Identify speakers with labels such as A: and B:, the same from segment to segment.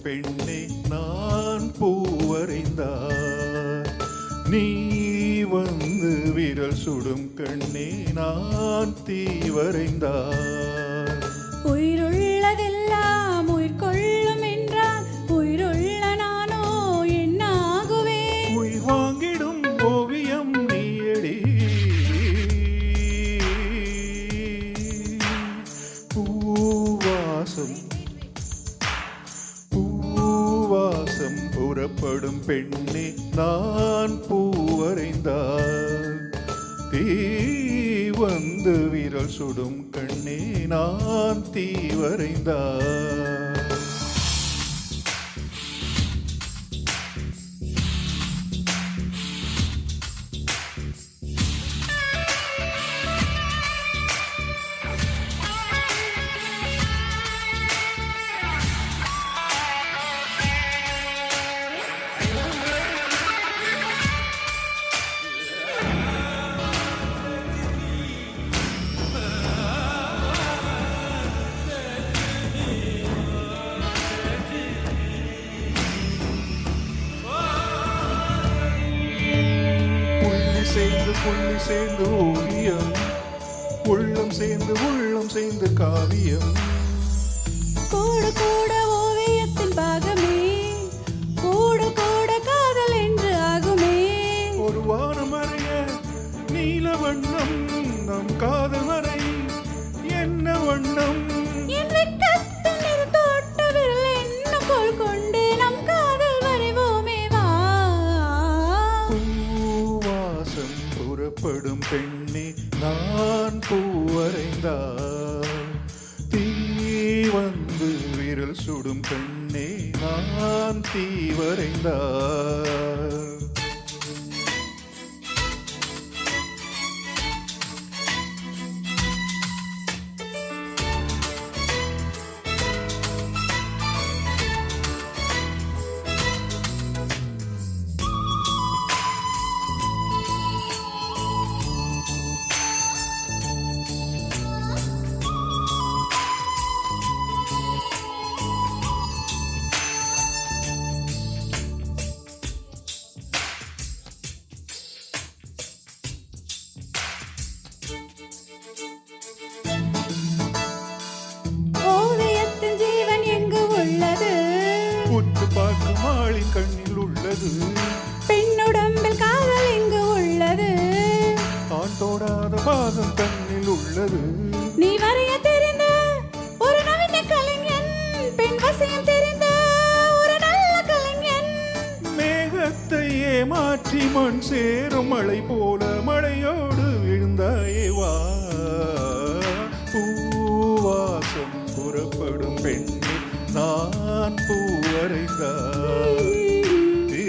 A: பெண்ணே நான் பூவரைந்தார், நீ வந்து விரல் சுடும் கண்ணே நான் தீவரைந்தார்.
B: உயிருள்ளதெல்லாம் உயிர் கொள்ளும் என்றால் உயிருள்ள நானோ என்னாகுவேன்?
A: உயிர் வாங்கிடும் ஓவியம் நீயடி, பூவாசம் பூவாசம் புறப்படும் பெண்ணே நான் பூவரைந்தார், தீ வந்து விரல் சுடும் கண்ணே நான் தீவரைந்தார். புள்ளி சேர்ந்து ஓவியம், உள்ளம் சேர்ந்து காவியம்.
B: கூட கூட ஓவியத்தின் பாகமே, கூட கூட காதல் என்று ஆகுமே.
A: ஒரு வானம் அறிய நீல வண்ணம், நம் காதல் வரை என்ன வண்ணம்?
B: என் வெட்கத்தின் தோட்ட விரல் என்ன கோல் கொண்டு நம் காதல் வரைவோமே வா.
A: பூவாசம் புறப்படும் பெண்ணே நான் பூவரைந்தார், தீ வந்து விரல் சுடும் பெண்ணே நான் தீவரைந்தார்.
B: ஓவியத்தின் ஜீவன் எங்கு உள்ளது?
A: உற்று பார்க்கும் ஆளின் கண்ணில் உள்ளது.
B: பெண்ணுடம்பில் காதல் எங்கு உள்ளது?
A: தான் தோடாத பாதம் தன்னில் உள்ளது.
B: நீ வரைய தெரிந்த ஒரு நவீன கலைஞன், பெண் வசியம் தெரிந்த ஒரு நல்ல கலைஞன்.
A: மேகத்தை ஏமாற்றி மண் சேரும் மழை போல மழையோடு விழுந்தாயே வா. பூவாசம் புறப்படும் பெண்ணே நான் பூவரைந்தார், தீ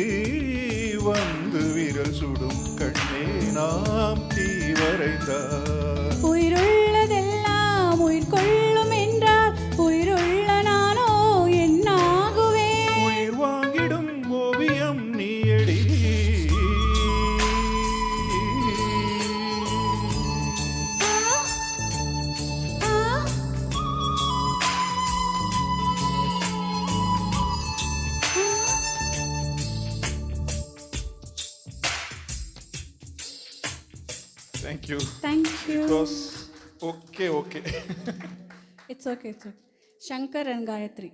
A: வந்து விரல் சுடும் கண்ணே நாம் தீவரைந்தார்.
B: உயிருள்ளதெல்லாம் உயிர் கொள்ளும் என்றால் உயிருள்ள நானோ என்னாகுவேன்?
A: உயிர் வாங்கிடும் ஓவியம் நீயடி,
B: ஆ, ஆ.
A: Thank you.
B: Thank you.
A: It was okay.
B: It's okay. Shankar and Gayatri.